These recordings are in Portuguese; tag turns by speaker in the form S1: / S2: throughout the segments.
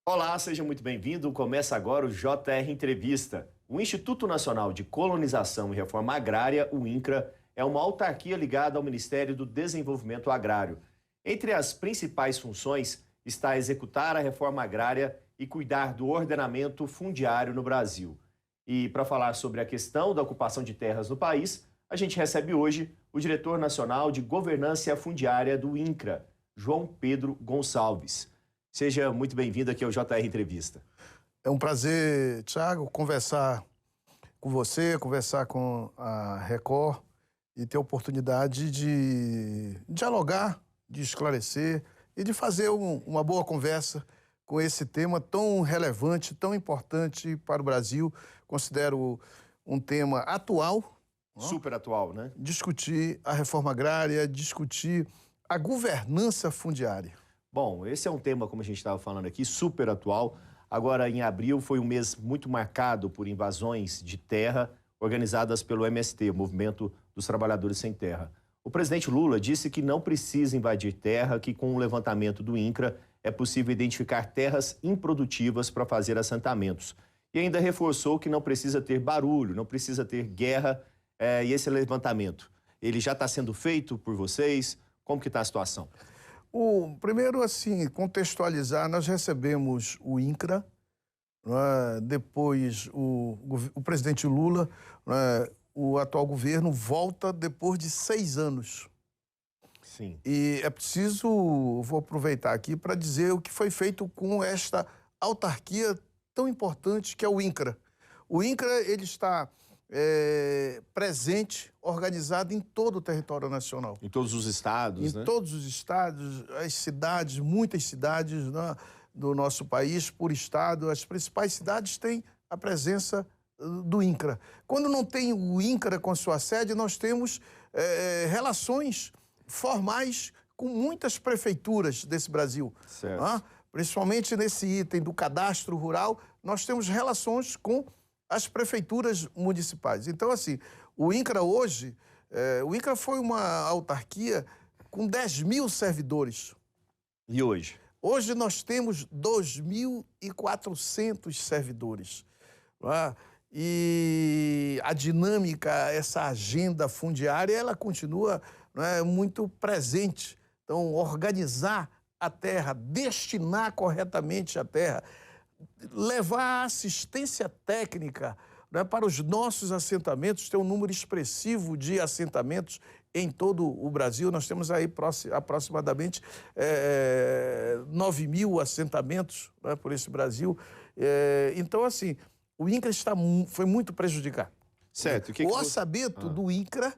S1: Olá, seja muito bem-vindo. Começa agora o JR Entrevista. O Instituto Nacional de Colonização e Reforma Agrária, o INCRA, é uma autarquia ligada ao Ministério do Desenvolvimento Agrário. Entre as principais funções está executar a reforma agrária e cuidar do ordenamento fundiário no Brasil. E para falar sobre a questão da ocupação de terras no país, a gente recebe hoje o diretor nacional de governança fundiária do INCRA, João Pedro Gonçalves. Seja muito bem-vindo aqui ao JR Entrevista.
S2: É um prazer, Thiago, conversar com você, conversar com a Record e ter a oportunidade de dialogar, de esclarecer e de fazer uma boa conversa com esse tema tão relevante, tão importante para o Brasil. Considero um tema atual.
S1: Super atual, né?
S2: Discutir a reforma agrária, discutir a governança fundiária.
S1: Bom, esse é um tema, como a gente estava falando aqui, super atual. Agora, em abril, foi um mês muito marcado por invasões de terra organizadas pelo MST, o Movimento dos Trabalhadores Sem Terra. O presidente Lula disse que não precisa invadir terra, que com o levantamento do INCRA é possível identificar terras improdutivas para fazer assentamentos. E ainda reforçou que não precisa ter barulho, não precisa ter guerra, e esse levantamento, ele já está sendo feito por vocês? Como que está a situação?
S2: Primeiro, assim, contextualizar, nós recebemos o INCRA, depois o presidente Lula, o atual governo, volta depois de 6 anos.
S1: Sim.
S2: E é preciso, vou aproveitar aqui para dizer o que foi feito com esta autarquia tão importante que é o INCRA. O INCRA, ele está presente, organizado em todo o território nacional.
S1: Em todos os estados, né?
S2: Em todos os estados, as cidades, muitas cidades, né, do nosso país, por estado, as principais cidades têm a presença do INCRA. Quando não tem o INCRA com sua sede, nós temos relações formais com muitas prefeituras desse Brasil.
S1: Certo.
S2: Principalmente nesse item do cadastro rural, nós temos relações com as prefeituras municipais. Então, assim, o INCRA hoje, o INCRA foi uma autarquia com 10 mil servidores.
S1: E hoje?
S2: Hoje nós temos 2.400 servidores. E a dinâmica, essa agenda fundiária, ela continua muito presente. Então, organizar a terra, destinar corretamente a terra, levar assistência técnica para os nossos assentamentos, tem um número expressivo de assentamentos em todo o Brasil. Nós temos aí aproximadamente 9 mil assentamentos por esse Brasil. Então, assim, o INCRA foi muito prejudicado.
S1: Certo.
S2: O orçamento do INCRA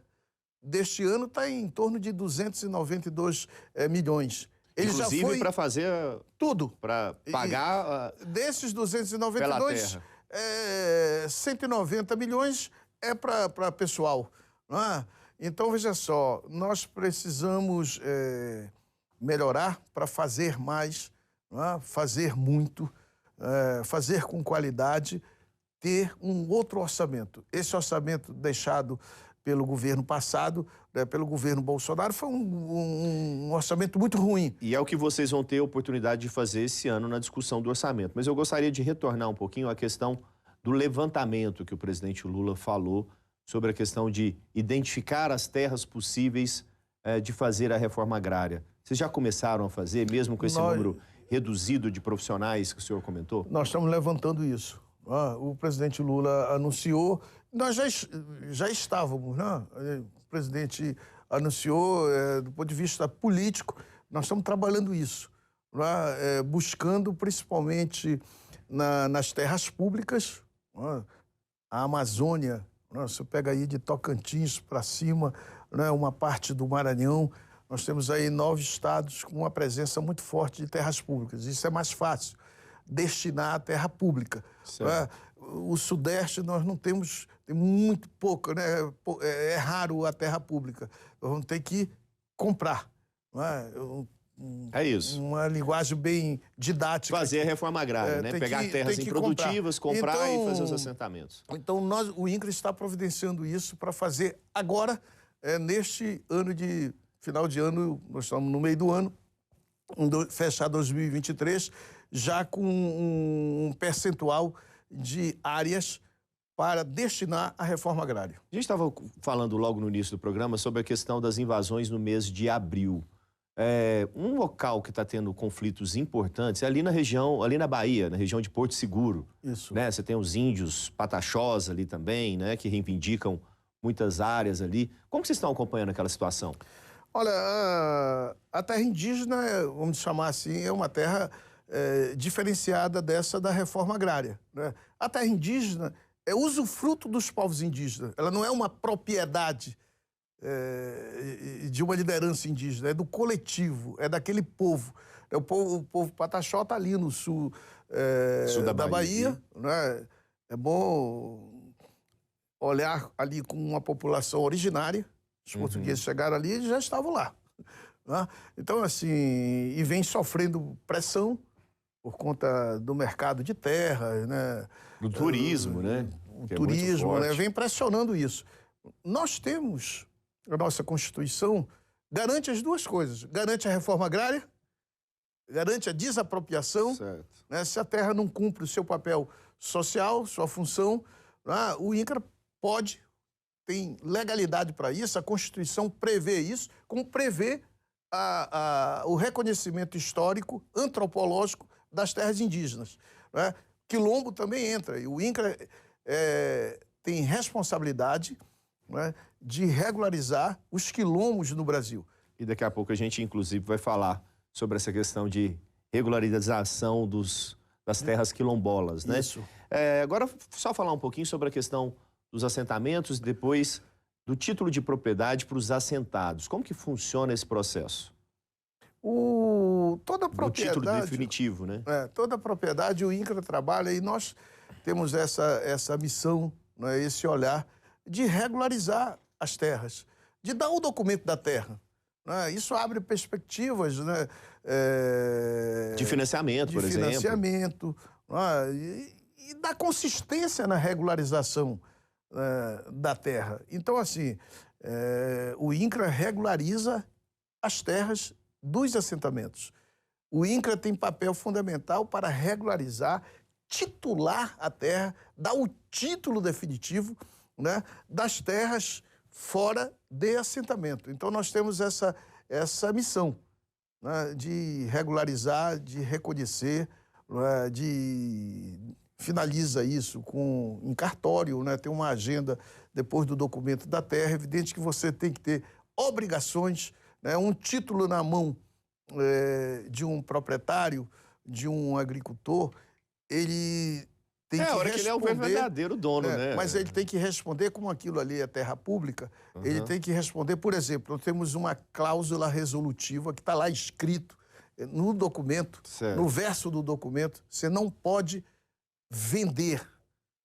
S2: deste ano está em torno de 292 milhões. Ele
S1: inclusive
S2: já foi
S1: para fazer
S2: tudo.
S1: Para pagar
S2: desses 292,
S1: pela terra.
S2: 190 milhões é para pessoal. Então, veja só, nós precisamos melhorar para fazer mais, fazer muito, fazer com qualidade, ter um outro orçamento. Esse orçamento deixado pelo governo passado, pelo governo Bolsonaro, foi um orçamento muito ruim.
S1: E é o que vocês vão ter a oportunidade de fazer esse ano na discussão do orçamento. Mas eu gostaria de retornar um pouquinho à questão do levantamento que o presidente Lula falou sobre a questão de identificar as terras possíveis de fazer a reforma agrária. Vocês já começaram a fazer, mesmo com esse número reduzido de profissionais que o senhor comentou?
S2: Nós estamos levantando isso. O presidente Lula anunciou, nós já estávamos, o presidente anunciou, do ponto de vista político, nós estamos trabalhando isso, buscando principalmente nas terras públicas, a Amazônia, você pega aí de Tocantins para cima, uma parte do Maranhão, nós temos aí 9 estados com uma presença muito forte de terras públicas, isso é mais fácil, destinar a terra pública. O Sudeste nós não temos, tem muito pouco, é raro a terra pública. Nós vamos ter que comprar.
S1: É isso.
S2: Uma linguagem bem didática.
S1: Fazer a reforma agrária, né? Pegar terras improdutivas, comprar e fazer os assentamentos.
S2: Então, o INCRA está providenciando isso para fazer agora, neste ano final de ano, nós estamos no meio do ano, fechar 2023 já com um percentual de áreas para destinar à reforma agrária.
S1: A gente estava falando logo no início do programa sobre a questão das invasões no mês de abril. Um local que está tendo conflitos importantes é ali na região, ali na Bahia, na região de Porto Seguro.
S2: Isso.
S1: Né? Você tem os índios pataxós ali também, né? Que reivindicam muitas áreas ali. Como vocês estão acompanhando aquela situação?
S2: Olha, a terra indígena, vamos chamar assim, é uma terra diferenciada dessa da reforma agrária, né? A terra indígena é usufruto dos povos indígenas. Ela não é uma propriedade de uma liderança indígena, é do coletivo, é daquele povo. O povo pataxó está ali no sul, da Bahia, né? É bom olhar ali com uma população originária. Os portugueses chegaram ali e já estavam lá, né? Então, assim, e vem sofrendo pressão por conta do mercado de terra, né?
S1: Do turismo, né?
S2: O turismo, né? Vem pressionando isso. Nós temos, a nossa Constituição garante as duas coisas. Garante a reforma agrária, garante a desapropriação.
S1: Certo.
S2: Né? Se a terra não cumpre o seu papel social, sua função, né? O INCRA tem legalidade para isso, a Constituição prevê isso, como prevê o reconhecimento histórico, antropológico das terras indígenas, né? Quilombo também entra, e o INCRA tem responsabilidade, né, de regularizar os quilombos no Brasil.
S1: E daqui a pouco a gente, inclusive, vai falar sobre essa questão de regularização das terras quilombolas, né?
S2: Isso.
S1: Agora, só falar um pouquinho sobre a questão dos assentamentos e depois do título de propriedade para os assentados. Como que funciona esse processo?
S2: Toda propriedade...
S1: O título definitivo, né?
S2: Toda propriedade o INCRA trabalha e nós temos essa missão, né, esse olhar de regularizar as terras, de dar o documento da terra, né? Isso abre perspectivas, né,
S1: de financiamento, por exemplo.
S2: De financiamento, né, e dá consistência na regularização da terra. Então, assim, o INCRA regulariza as terras dos assentamentos. O INCRA tem papel fundamental para regularizar, titular a terra, dar o título definitivo, né, das terras fora de assentamento. Então, nós temos essa missão, né, de regularizar, de reconhecer, né, finaliza isso em cartório, né, tem uma agenda depois do documento da terra. É evidente que você tem que ter obrigações, né, um título na mão de um proprietário, de um agricultor, ele tem que
S1: hora
S2: responder,
S1: que ele é o verdadeiro dono, né?
S2: Mas ele tem que responder, como aquilo ali é terra pública, ele tem que responder, por exemplo, nós temos uma cláusula resolutiva que está lá escrito no documento,
S1: certo,
S2: no verso do documento, você não pode vender,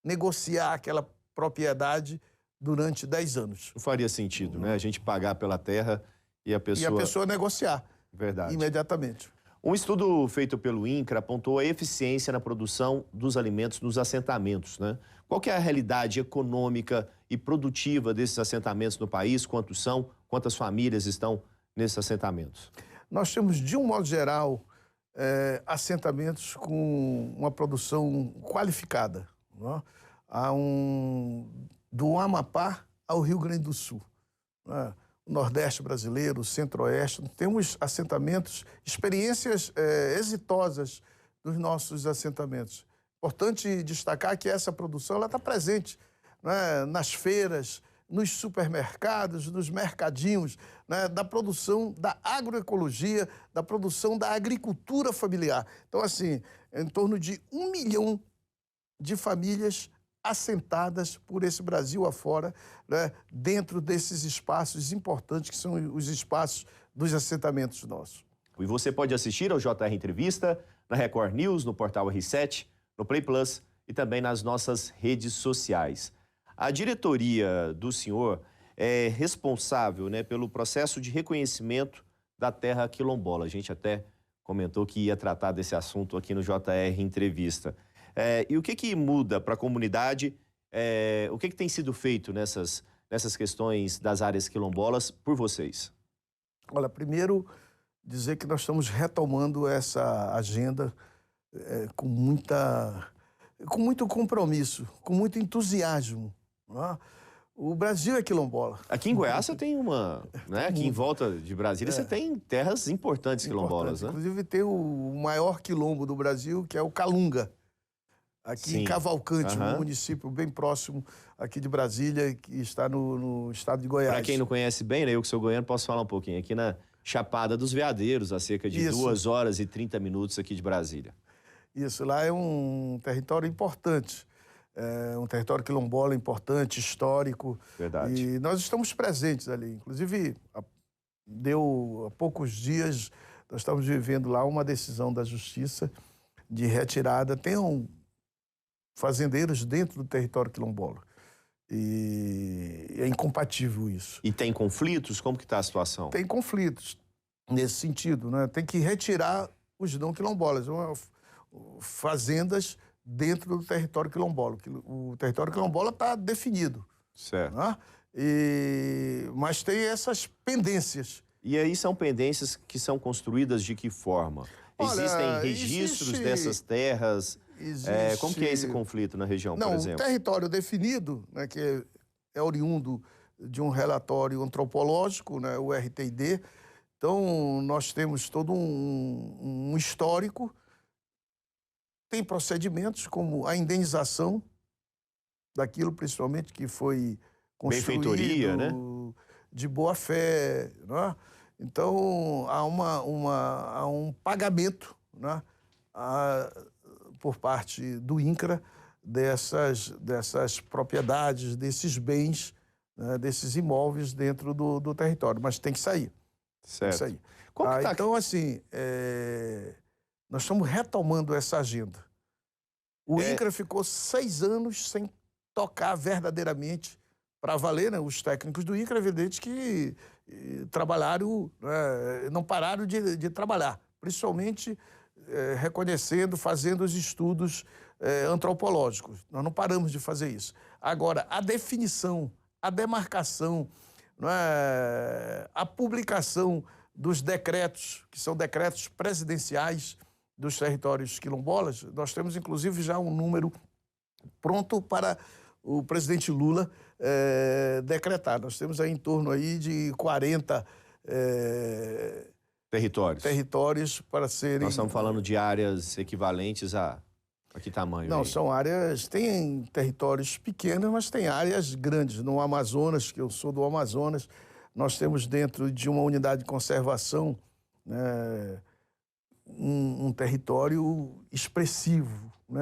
S2: negociar aquela propriedade durante 10 anos.
S1: Não faria sentido, né? A gente pagar pela terra e a pessoa
S2: negociar.
S1: Verdade.
S2: Imediatamente.
S1: Um estudo feito pelo INCRA apontou a eficiência na produção dos alimentos nos assentamentos, né? Qual que é a realidade econômica e produtiva desses assentamentos no país? Quantos são? Quantas famílias estão nesses assentamentos?
S2: Nós temos, de um modo geral, assentamentos com uma produção qualificada, né? Do Amapá ao Rio Grande do Sul, né? O Nordeste brasileiro, o Centro-Oeste, temos assentamentos, experiências exitosas dos nossos assentamentos. Importante destacar que essa produção está presente, né, nas feiras, nos supermercados, nos mercadinhos, né, da produção da agroecologia, da produção da agricultura familiar. Então, assim, em torno de 1 milhão de famílias assentadas por esse Brasil afora, né, dentro desses espaços importantes que são os espaços dos assentamentos nossos.
S1: E você pode assistir ao JR Entrevista na Record News, no portal R7, no Play Plus e também nas nossas redes sociais. A diretoria do senhor é responsável, né, pelo processo de reconhecimento da terra quilombola. A gente até comentou que ia tratar desse assunto aqui no JR Entrevista. E o que muda para a comunidade? O que tem sido feito nessas questões das áreas quilombolas por vocês?
S2: Olha, primeiro, dizer que nós estamos retomando essa agenda com muito compromisso, com muito entusiasmo. Não é? O Brasil é quilombola.
S1: Aqui em Goiás você tem uma, né? Aqui em volta de Brasília você tem terras importantes quilombolas, né?
S2: Inclusive tem o maior quilombo do Brasil, que é o Calunga, aqui em Cavalcante, um município bem próximo aqui de Brasília, que está no estado de Goiás.
S1: Para quem não conhece bem, né, eu que sou goiano posso falar um pouquinho. Aqui na Chapada dos Veadeiros, a cerca de 2 horas e 30 minutos aqui de Brasília.
S2: Isso, lá é um território importante, um território quilombola importante, histórico.
S1: Verdade.
S2: E nós estamos presentes ali. Inclusive, há poucos dias, nós estamos vivendo lá uma decisão da Justiça de retirada. Tem fazendeiros dentro do território quilombola. E é incompatível isso.
S1: E tem conflitos? Como que está a situação?
S2: Tem conflitos nesse sentido, né? Tem que retirar os não quilombolas. Fazendas dentro do território quilombola. O território quilombola está definido.
S1: Certo.
S2: Né? Mas tem essas pendências.
S1: E aí são pendências que são construídas de que forma?
S2: Olha,
S1: existem registros dessas terras? Como que é esse conflito na região, por exemplo?
S2: O território definido, né, que é oriundo de um relatório antropológico, né, o RTID. Então, nós temos todo um histórico. Tem procedimentos como a indenização daquilo, principalmente, que foi construído
S1: benfeitoria, né?
S2: De boa fé. Né? Então, há um pagamento, né? Por parte do INCRA dessas propriedades, desses bens, né? Desses imóveis dentro do território. Mas tem que sair.
S1: Certo.
S2: Tem que sair. Então, assim... Nós estamos retomando essa agenda. O INCRA ficou 6 anos sem tocar verdadeiramente para valer, né? Os técnicos do INCRA, é evidente que trabalharam, não pararam de trabalhar, principalmente reconhecendo, fazendo os estudos antropológicos. Nós não paramos de fazer isso. Agora, a definição, a demarcação, a publicação dos decretos, que são decretos presidenciais dos territórios quilombolas, nós temos, inclusive, já um número pronto para o presidente Lula decretar. Nós temos aí em torno aí de 40 territórios para serem...
S1: Nós estamos falando de áreas equivalentes a que tamanho?
S2: Não,
S1: aí?
S2: são áreas... Tem territórios pequenos, mas tem áreas grandes. No Amazonas, que eu sou do Amazonas, nós temos dentro de uma unidade de conservação, né, um território expressivo. Né?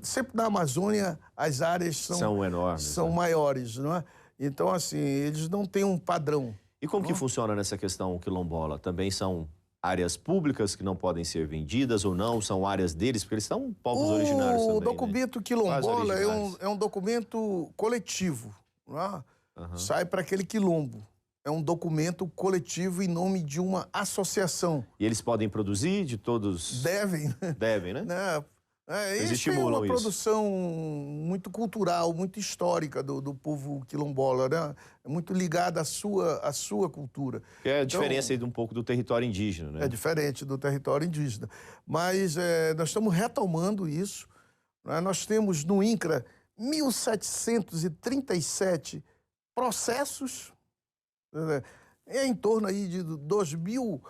S2: Sempre na Amazônia as áreas
S1: são enormes,
S2: são maiores. Não é? Então, assim, eles não têm um padrão.
S1: E como que funciona nessa questão quilombola? Também são áreas públicas que não podem ser vendidas ou não? São áreas deles? Porque eles são povos originários também.
S2: O documento quilombola é um documento coletivo. Não é? Sai para aquele quilombo. É um documento coletivo em nome de uma associação.
S1: E eles podem produzir de todos?
S2: Devem.
S1: Devem, né?
S2: Eles estimulam uma produção muito cultural, muito histórica do povo quilombola, né? É muito ligada à sua cultura.
S1: É a diferença aí de um pouco do território indígena, né?
S2: É diferente do território indígena. Mas nós estamos retomando isso. Né? Nós temos no INCRA 1.737 processos, é em torno aí de 2.000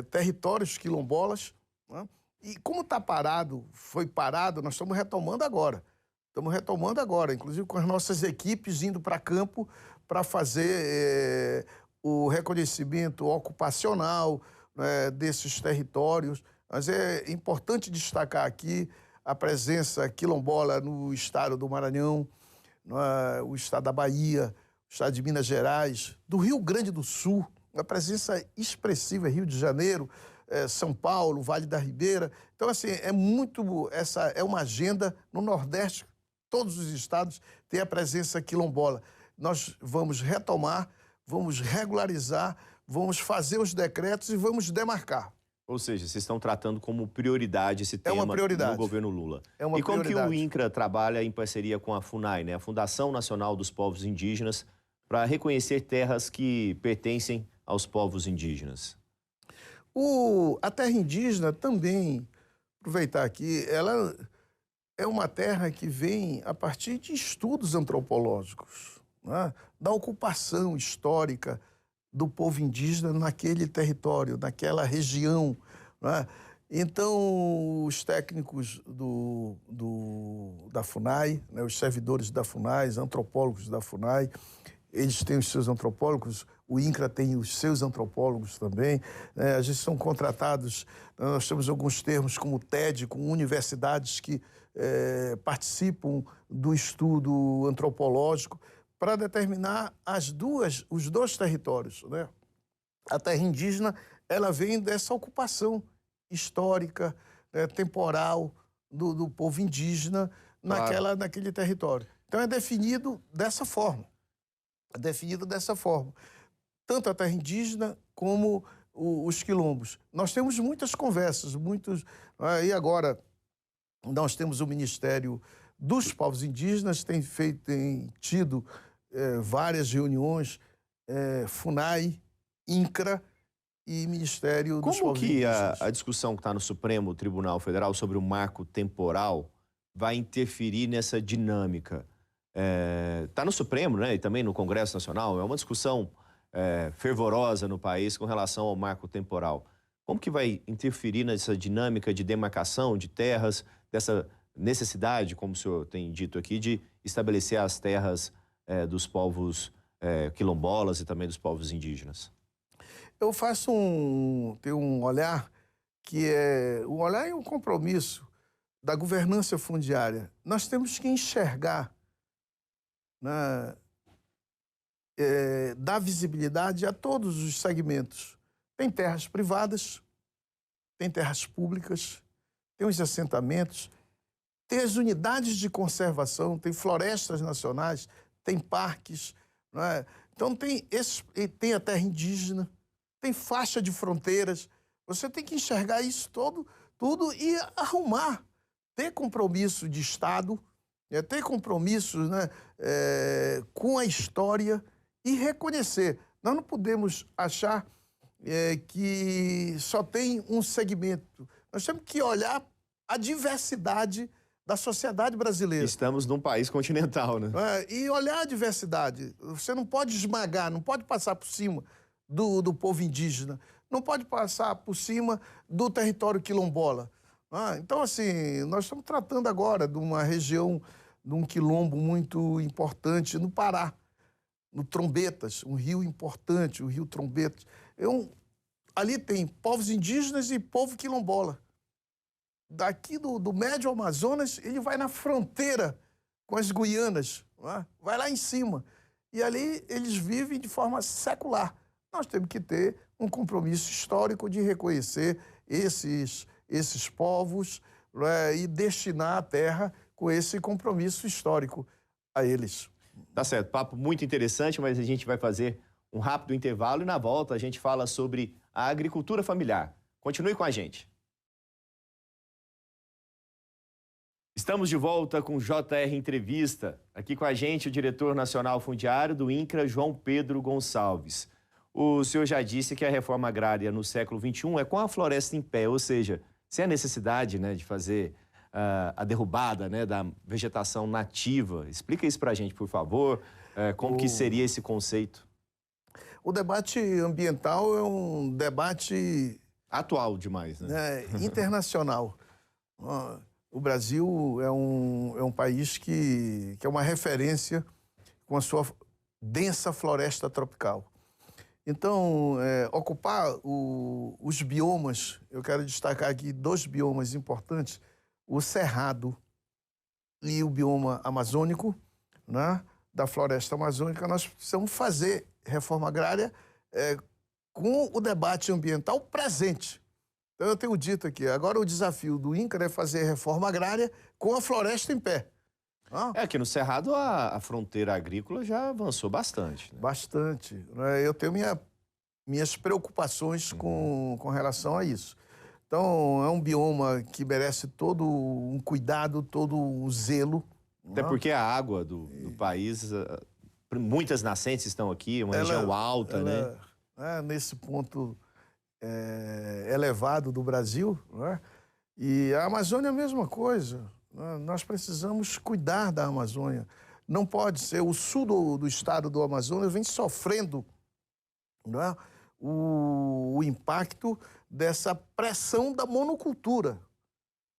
S2: territórios quilombolas, né? E como está parado, foi parado, nós estamos retomando agora. Estamos retomando agora, inclusive com as nossas equipes indo para campo para fazer o reconhecimento ocupacional, né, desses territórios. Mas é importante destacar aqui a presença quilombola no estado do Maranhão, o estado da Bahia, o estado de Minas Gerais, do Rio Grande do Sul, uma presença expressiva, Rio de Janeiro, São Paulo, Vale da Ribeira. Então, assim, essa é uma agenda no Nordeste, todos os estados têm a presença quilombola. Nós vamos retomar, vamos regularizar, vamos fazer os decretos e vamos demarcar.
S1: Ou seja, vocês estão tratando como prioridade esse tema no governo Lula.
S2: É uma
S1: como
S2: prioridade.
S1: Que o INCRA trabalha em parceria com a FUNAI, né, a Fundação Nacional dos Povos Indígenas, para reconhecer terras que pertencem aos povos indígenas?
S2: A terra indígena também, aproveitar aqui, ela é uma terra que vem a partir de estudos antropológicos, né? Da ocupação histórica do povo indígena naquele território, naquela região, né? Então, os técnicos da FUNAI, né, os servidores da FUNAI, os antropólogos da FUNAI, eles têm os seus antropólogos, o INCRA tem os seus antropólogos também, né? A gente são contratados, nós temos alguns termos como TED, com universidades que participam do estudo antropológico para determinar os dois territórios, né? A terra indígena, ela vem dessa ocupação histórica, temporal do povo indígena naquele território. Então é definido dessa forma. É definido dessa forma. Tanto a terra indígena como os quilombos. Nós temos muitas conversas, e agora nós temos o Ministério dos Povos Indígenas, tem tido várias reuniões, FUNAI, INCRA e Ministério dos Povos Indígenas.
S1: Como que a discussão que está no Supremo Tribunal Federal sobre o marco temporal vai interferir nessa dinâmica? Está no Supremo, né, e também no Congresso Nacional, é uma discussão fervorosa no país com relação ao marco temporal. Como que vai interferir nessa dinâmica de demarcação de terras, dessa necessidade, como o senhor tem dito aqui, de estabelecer as terras dos povos quilombolas e também dos povos indígenas?
S2: Eu tenho um olhar que é um olhar e um compromisso da governança fundiária. Nós temos que enxergar, né, dar visibilidade a todos os segmentos. Tem terras privadas, tem terras públicas, tem os assentamentos, tem as unidades de conservação, tem florestas nacionais, tem parques, né? Então tem a terra indígena, tem faixa de fronteiras. Você tem que enxergar isso tudo e arrumar, ter compromisso de Estado, ter compromisso, né, com a história e reconhecer. Nós não podemos achar que só tem um segmento. Nós temos que olhar a diversidade da sociedade brasileira.
S1: Estamos num país continental, né?
S2: E olhar a diversidade. Você não pode esmagar, não pode passar por cima do povo indígena, não pode passar por cima do território quilombola. Então, assim, nós estamos tratando agora de uma região, de um quilombo muito importante no Pará, no Trombetas, um rio importante, o Rio Trombetas. Ali tem povos indígenas e povo quilombola. Daqui do Médio Amazonas, ele vai na fronteira com as Guianas, vai lá em cima. E ali eles vivem de forma secular. Nós temos que ter um compromisso histórico de reconhecer esses povos, e destinar a terra com esse compromisso histórico a eles.
S1: Tá certo, papo muito interessante, mas a gente vai fazer um rápido intervalo e na volta a gente fala sobre a agricultura familiar. Continue com a gente. Estamos de volta com JR Entrevista. Aqui com a gente o diretor nacional fundiário do INCRA, João Pedro Gonçalves. O senhor já disse que a reforma agrária no século XXI é com a floresta em pé, ou seja, sem a necessidade, né, de fazer a derrubada, né, da vegetação nativa. Explica isso para a gente, por favor. Como que seria esse conceito?
S2: O debate ambiental é um debate...
S1: atual demais, né?
S2: Internacional. O Brasil é um país que é uma referência com a sua densa floresta tropical. Então, ocupar os biomas, eu quero destacar aqui 2 biomas importantes, o Cerrado e o bioma amazônico, né, da floresta amazônica. Nós precisamos fazer reforma agrária com o debate ambiental presente. Então, eu tenho dito aqui, agora o desafio do INCRA é fazer reforma agrária com a floresta em pé.
S1: Aqui no Cerrado a fronteira agrícola já avançou bastante. Né?
S2: Bastante. Eu tenho minhas preocupações com relação a isso. Então, é um bioma que merece todo um cuidado, todo um zelo.
S1: Até porque a água do país, muitas nascentes estão aqui, uma região alta, né?
S2: Nesse ponto, elevado do Brasil, não é? E a Amazônia é a mesma coisa. Nós precisamos cuidar da Amazônia. Não pode ser. O sul do estado do Amazonas vem sofrendo, não é, o impacto dessa pressão da monocultura,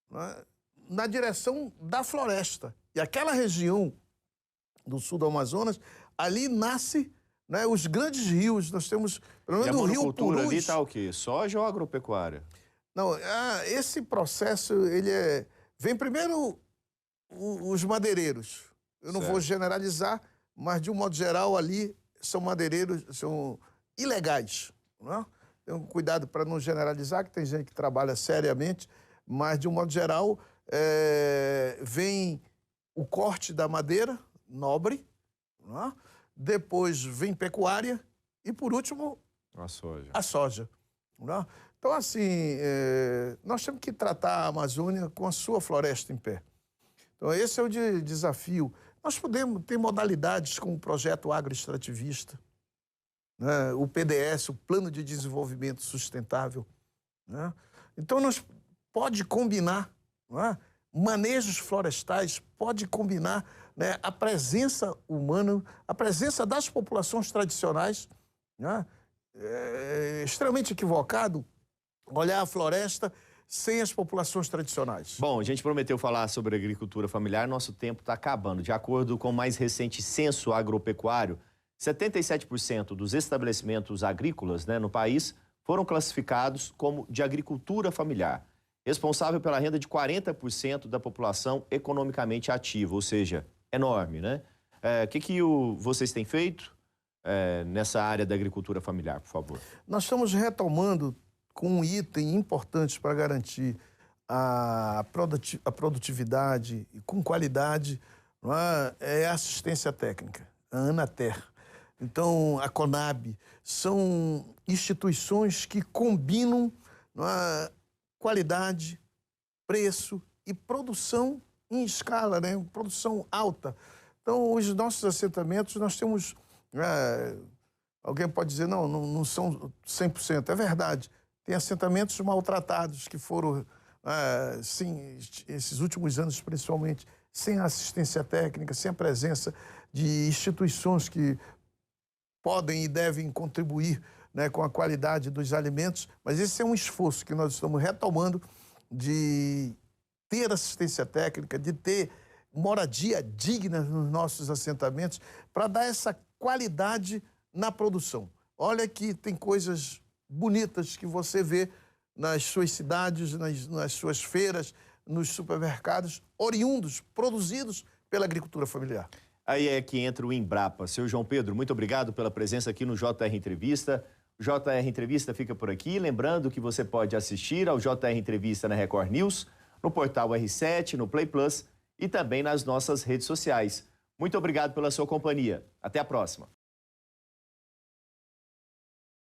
S2: não é, na direção da floresta. E aquela região do sul do Amazonas, ali nasce, né, os grandes rios. Nós temos, pelo menos, o Rio Purus.
S1: Ali está o quê? Soja ou agropecuária?
S2: Não, esse processo, vem primeiro os madeireiros. Eu não vou generalizar, mas, de um modo geral, ali são madeireiros, são ilegais. Não é? Tenham cuidado para não generalizar, que tem gente que trabalha seriamente, mas, de um modo geral, vem o corte da madeira nobre, não é? Depois vem pecuária e, por último, a soja. Não é? Então, assim, nós temos que tratar a Amazônia com a sua floresta em pé. Então, esse é o desafio. Nós podemos ter modalidades como o projeto agroextrativista, né? O PDS, o Plano de Desenvolvimento Sustentável, né? Então, nós pode combinar, não é? Manejos florestais, pode combinar, né, a presença humana, a presença das populações tradicionais, né? É extremamente equivocado olhar a floresta sem as populações tradicionais.
S1: Bom, a gente prometeu falar sobre agricultura familiar, nosso tempo está acabando. De acordo com o mais recente censo agropecuário, 77% dos estabelecimentos agrícolas, né, no país foram classificados como de agricultura familiar, responsável pela renda de 40% da população economicamente ativa, ou seja, enorme, né? Que vocês têm feito nessa área da agricultura familiar, por favor?
S2: Nós estamos retomando com um item importante para garantir a produtividade e com qualidade, não é a assistência técnica, a Anater. Então, a Conab, são instituições que combinam, não é, qualidade, preço e produção em escala, né? Produção alta. Então, os nossos assentamentos, nós temos... alguém pode dizer, não são 100%. É verdade. Tem assentamentos maltratados que foram, sim, esses últimos anos principalmente, sem assistência técnica, sem a presença de instituições que podem e devem contribuir, né, com a qualidade dos alimentos. Mas esse é um esforço que nós estamos retomando de ter assistência técnica, de ter moradia digna nos nossos assentamentos, para dar essa qualidade na produção. Olha que tem coisas bonitas que você vê nas suas cidades, nas suas feiras, nos supermercados, oriundos, produzidos pela agricultura familiar.
S1: Aí é que entra o Embrapa. Seu João Pedro, muito obrigado pela presença aqui no JR Entrevista. O JR Entrevista fica por aqui. Lembrando que você pode assistir ao JR Entrevista na Record News, no portal R7, no Play Plus e também nas nossas redes sociais. Muito obrigado pela sua companhia. Até a próxima.